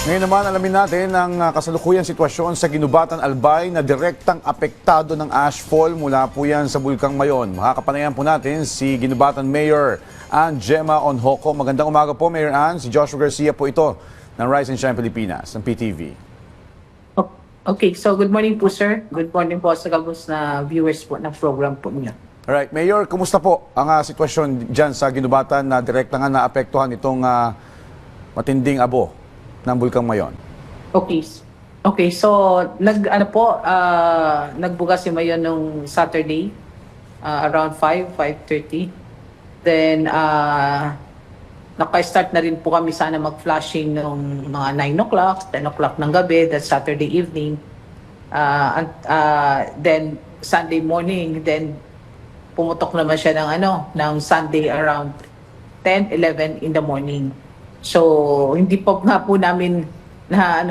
Ngayon naman alamin natin ang kasalukuyang sitwasyon sa Ginubatan, Albay na direktang apektado ng ashfall mula po yan sa Bulkang Mayon. Makakapanayan po natin si Ginubatan Mayor Ann Gemma Onhoco. Magandang umaga po, Mayor Ann. Si Joshua Garcia po ito ng Rise and Shine Pilipinas, ng PTV. Okay, so good morning po sir. Good morning po sa kabus na viewers po ng program po niya. Alright, Mayor, kumusta po ang sitwasyon dyan sa Ginubatan na direkta nga naapektuhan itong matinding abo ng Bulkang Mayon? Okay. Okay, so nagbuga si Mayon nung Saturday around 5:30. Then naka-start na rin po kami sana mag-flashing nung mga 9 o'clock, 10 o'clock ng gabi, that Saturday evening. Then Sunday morning, then pumutok naman siya ng Sunday around 10, 11 in the morning. So hindi pa nga po namin na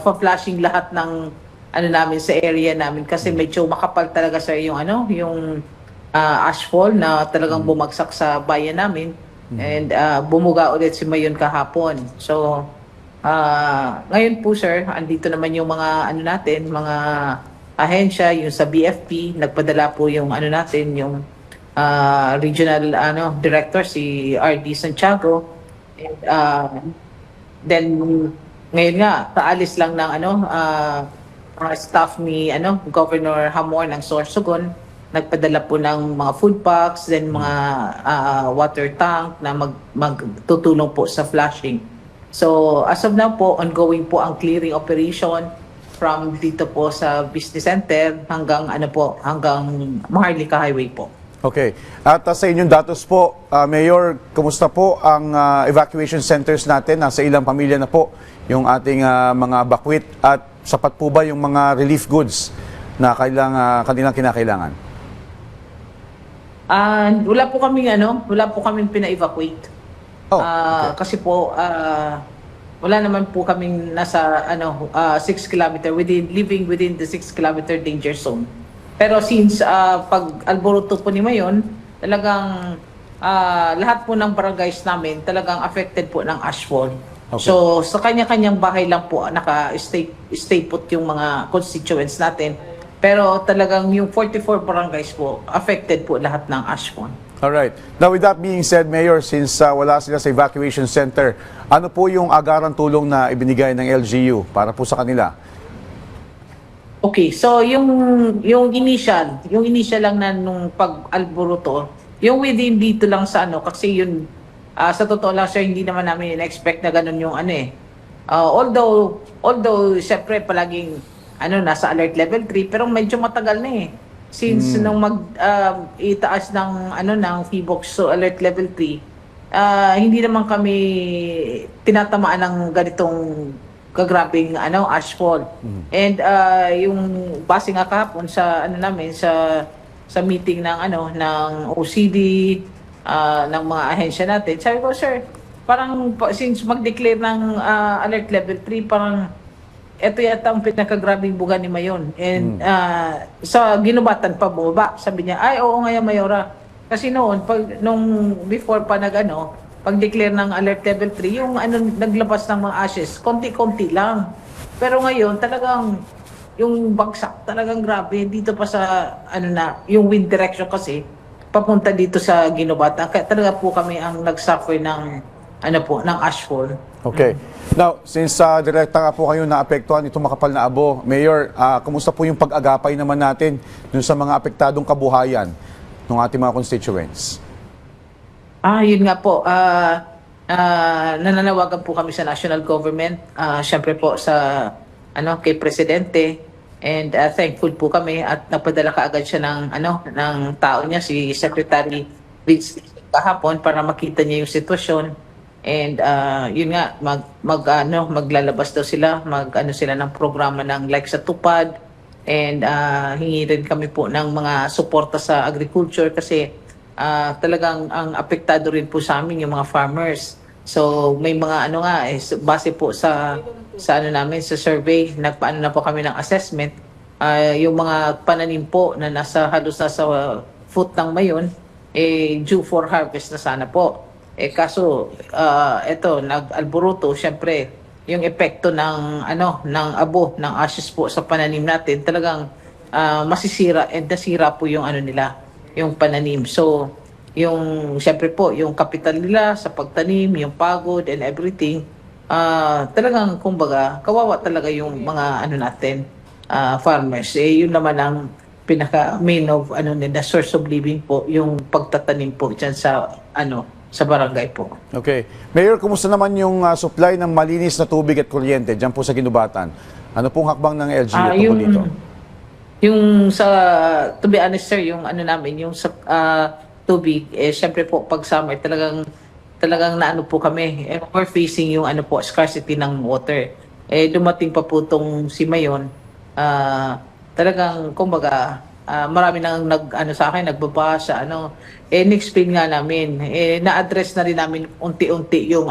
flashing lahat ng namin sa area namin kasi medyo makapal talaga sa yung ashfall na talagang bumagsak sa bayan namin. And bumuga ulit si Mayon kahapon. So ngayon po sir, andito naman yung mga natin, mga ahensya, yung sa BFP, nagpadala po yung natin, yung regional director si RD Santiago. And then ngayon nga paalis lang ng staff ni Governor Hamor ng Sorsogon, nagpadala po ng mga food packs, then mga water tank na magtutulong po sa flushing. So as of now po, ongoing po ang clearing operation from dito po sa business center hanggang hanggang Maharlika Highway po. Okay. At sa inyong datos po, Mayor, kumusta po ang evacuation centers natin? Nasa ilang pamilya na po yung ating mga bakwit at sapat po ba yung mga relief goods na kanilang kinakailangan? Wala po kaming pina-evacuate. Oh, okay. Kasi po wala naman po kaming nasa 6 kilometer living within the 6 kilometer danger zone. Pero since pag alboroto po ni Mayon, talagang lahat po ng barangays namin talagang affected po ng ashfall. Okay. So sa kanya-kanyang bahay lang po stay put yung mga constituents natin. Pero talagang yung 44 barangays po affected po lahat ng ashfall. Alright. Now with that being said, Mayor, since wala sila sa evacuation center, ano po yung agarang tulong na ibinigay ng LGU para po sa kanila? Okay, so yung initial lang na nung pag-alboroto, yung within dito lang sa kasi yun sa totoo lang sir, hindi naman namin in-expect na ganun yung although syempre palaging nasa alert level 3 pero medyo matagal na since nung itaas ng ng PHIVOLCS so alert level 3 hindi naman kami tinatamaan ng ganitong kagrabing ashfall. And yung base nga kahapon sa namin sa meeting ng OCD ng mga ahensya natin, sabi ko sir, parang since mag-declare ng alert level 3 parang ito yata ang pinakagrabing buga ni Mayon. And sa Ginubatan pa bumaba, sabi niya ay oo nga Mayora, kasi noon nung before pa pag-declare ng alert level 3, yung naglabas ng mga ashes, konti-konti lang. Pero ngayon, talagang yung bagsak, talagang grabe. Dito pa sa, yung wind direction kasi, papunta dito sa Ginubatan. Kaya talaga po kami ang nag-suffer ng, ng ashfall. Okay. Now, since direkta nga po kayo naapektuhan itong makapal na abo, Mayor, kumusta po yung pag-agapay naman natin dun sa mga apektadong kabuhayan ng ating mga constituents? Yun nga po. Nananawagan po kami sa national government, syempre po sa kay Presidente, and thankful po kami at napadala kaagad siya ng tao niya, si Secretary Vince kahapon para makita niya yung sitwasyon. And yun nga, maglalabas daw sila, sila ng programa ng like sa Tupad, and hingi rin kami po ng mga suporta sa agriculture kasi talagang ang apektado rin po sa amin yung mga farmers. So may mga base po sa namin sa survey, nagpaano na po kami ng assessment. Yung mga pananim po na halos nasa foot ng Mayon, due for harvest na sana po. Kaso, nag-alboroto, syempre, yung epekto ng ng abo ng ashes po sa pananim natin, talagang masisira and nasira po yung nila, yung pananim. So, yung syempre po, yung kapital nila sa pagtanim, yung pagod and everything, talagang kumbaga kawawa talaga yung mga natin, farmers. Yun naman ang pinaka main of nila, source of living po, yung pagtatanim po diyan sa sa barangay po. Okay. Mayor, kumusta naman yung supply ng malinis na tubig at kuryente dyan po sa Ginubatan? Ano pong hakbang ng LGU tungkol dito? Yung sa, to be honest sir, yung namin, yung sa tubig, syempre po pag summer, talagang naano po kami, we're facing yung po, scarcity ng water. Dumating pa po tong si Mayon, talagang kumbaga, marami nang sa akin, nagbabasa, in-explain nga namin, na-address na rin namin unti-unti yung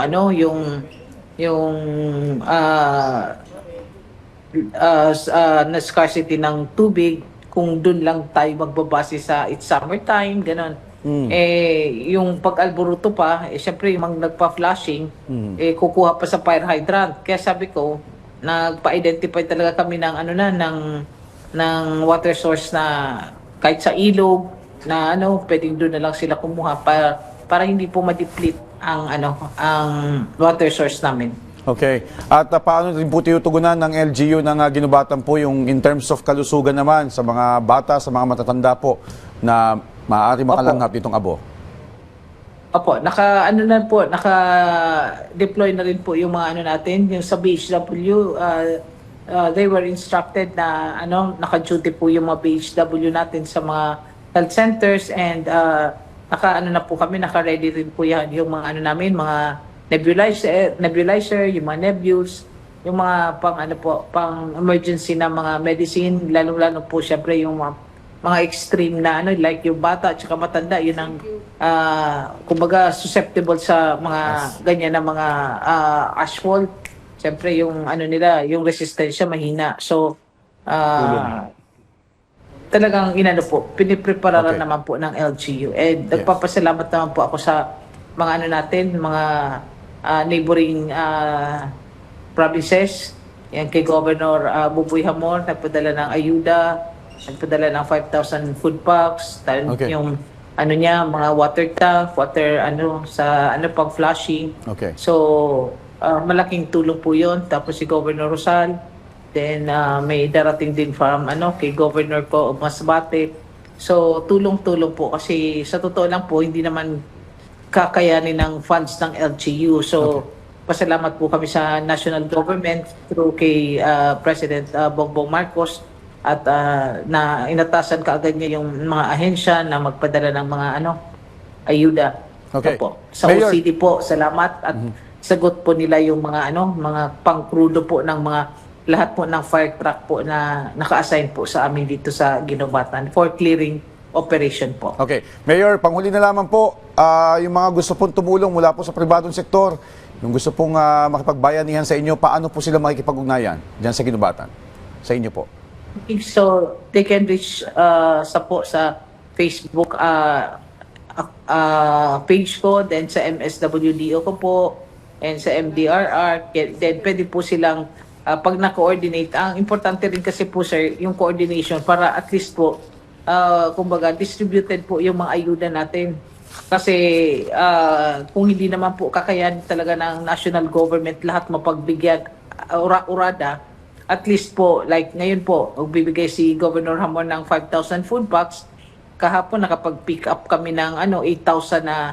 na scarcity ng tubig, kung doon lang tayo magbabase sa it's summertime, ganon. Yung pag-alboruto pa, syempre yung mga nagpa-flushing, kukuha pa sa fire hydrant. Kaya sabi ko, nagpa-identify talaga kami ng ng water source na kahit sa ilog na pwedeng doon na lang sila kumuha para hindi po ma-deplete ang water source namin. Okay. At paano rin po tinutugunan ng LGU ng Ginubatan po yung in terms of kalusugan naman sa mga bata, sa mga matatanda po na maaari makalanghap itong abo? Opo, naka-deploy na rin po yung mga natin, yung sa BHW, they were instructed na naka-duty po yung mga BHW natin sa mga health centers, and na po kami, naka-ready rin po yan yung mga namin, mga nebulizer, yung mga nebules, yung mga pang emergency na mga medicine, lalo po syempre yung mga extreme na like yung bata at saka matanda, yun ang kumbaga susceptible sa mga ganyan na mga asphalt. Syempre yung nila, yung resistensya mahina. So talagang piniprepararan naman po ng LGU. And nagpapasalamat naman po ako sa mga natin, mga neighboring provinces. Yan kay Governor Buboy Hamor, nagpadala ng ayuda, nagpadala ng 5,000 food packs, yung niya, mga water tank, sa pang flushing. Okay. So, malaking tulong po yun. Tapos si Governor Rosal, then may darating din from kay Governor ko Masbate. So, tulong-tulong po kasi sa totoo lang po, hindi naman kakayanin ng funds ng LGU. So, pasalamat po kami sa national government through kay President Bongbong Marcos at na inatasan kaagad niya yung mga ahensya na magpadala ng mga ayuda. Okay. Po. Sa Mayor, OCD po, salamat at sagot po nila yung mga mga pangkrudo po ng mga lahat po ng fire truck po na naka-assign po sa amin dito sa Ginubatan for clearing operation po. Okay. Mayor, panghuli na lamang po, yung mga gusto pong tumulong mula po sa pribadong sektor, yung gusto pong makipagbayanihan sa inyo, paano po sila makikipag-ugnayan dyan sa Ginubatan? Sa inyo po. Okay, so they can reach sa Facebook page ko, then sa MSWDO ko po, and sa MDRR, then pwede po silang pag na-coordinate. Ang importante rin kasi po sir, yung coordination para at least po kumbaga distributed po yung mga ayuda natin. Kasi kung hindi naman po kakayanin talaga ng national government lahat mapagbigyan urada, at least po like ngayon po magbibigay si Governor Hamon ng 5,000 food packs. Kahapon nakapag-pick up kami ng 8,000 na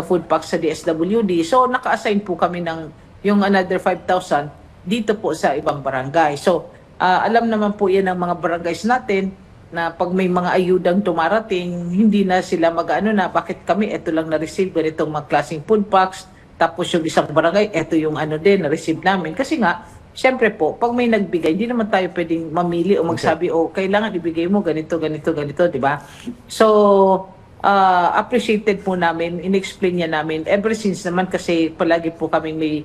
food packs sa DSWD. So naka-assign po kami ng yung another 5,000 dito po sa ibang barangay. So alam naman po yan ng mga barangays natin na pag may mga ayudang tumarating, hindi na sila na bakit kami ito lang na-receive ganitong mga klaseng food packs, tapos yung isang barangay ito yung din na-receive namin. Kasi nga syempre po, pag may nagbigay, hindi naman tayo pwedeng mamili o magsabi, kailangan ibigay mo ganito, di ba? So, appreciated po namin, in-explain niya namin, ever since naman kasi palagi po kami may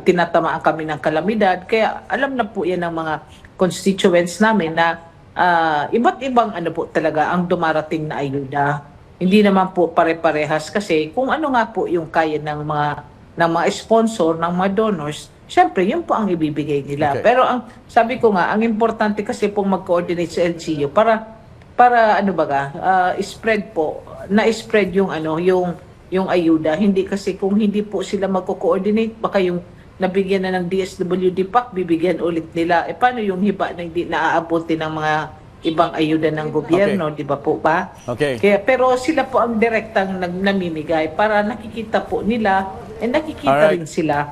tinatamaan kami ng kalamidad, kaya alam na po yan ng mga constituents namin na iba't ibang po talaga ang dumarating na ayuda. Hindi naman po pare-parehas kasi kung ano nga po yung kaya ng mga sponsor, ng mga donors, syempre, yun po ang ibibigay nila. Okay. Pero ang sabi ko nga, ang importante kasi pong mag-coordinate sa LGU para ano baga, spread po, na-spread yung ano, yung ayuda. Hindi kasi kung hindi po sila magko-coordinate, baka yung nabigyan na ng DSWD PAC, bibigyan ulit nila. Paano yung hiba na hindi naaabuti ng mga ibang ayuda ng gobyerno, di ba po ba? Okay. Pero sila po ang direktang namimigay para nakikita po nila, nakikita Alright. rin sila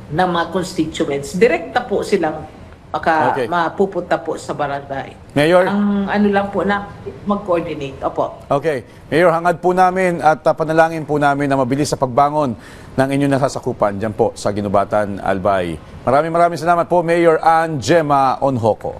ng mga constituents. Direkta po silang Okay. mapupunta po sa barangay. Mayor. Ang ano lang po na mag-coordinate. Opo. Okay. Mayor, hangad po namin at panalangin po namin na mabilis sa pagbangon ng inyong nasasakupan dyan po sa Ginubatan, Albay. Maraming salamat po, Mayor Ann Gemma Onhoco.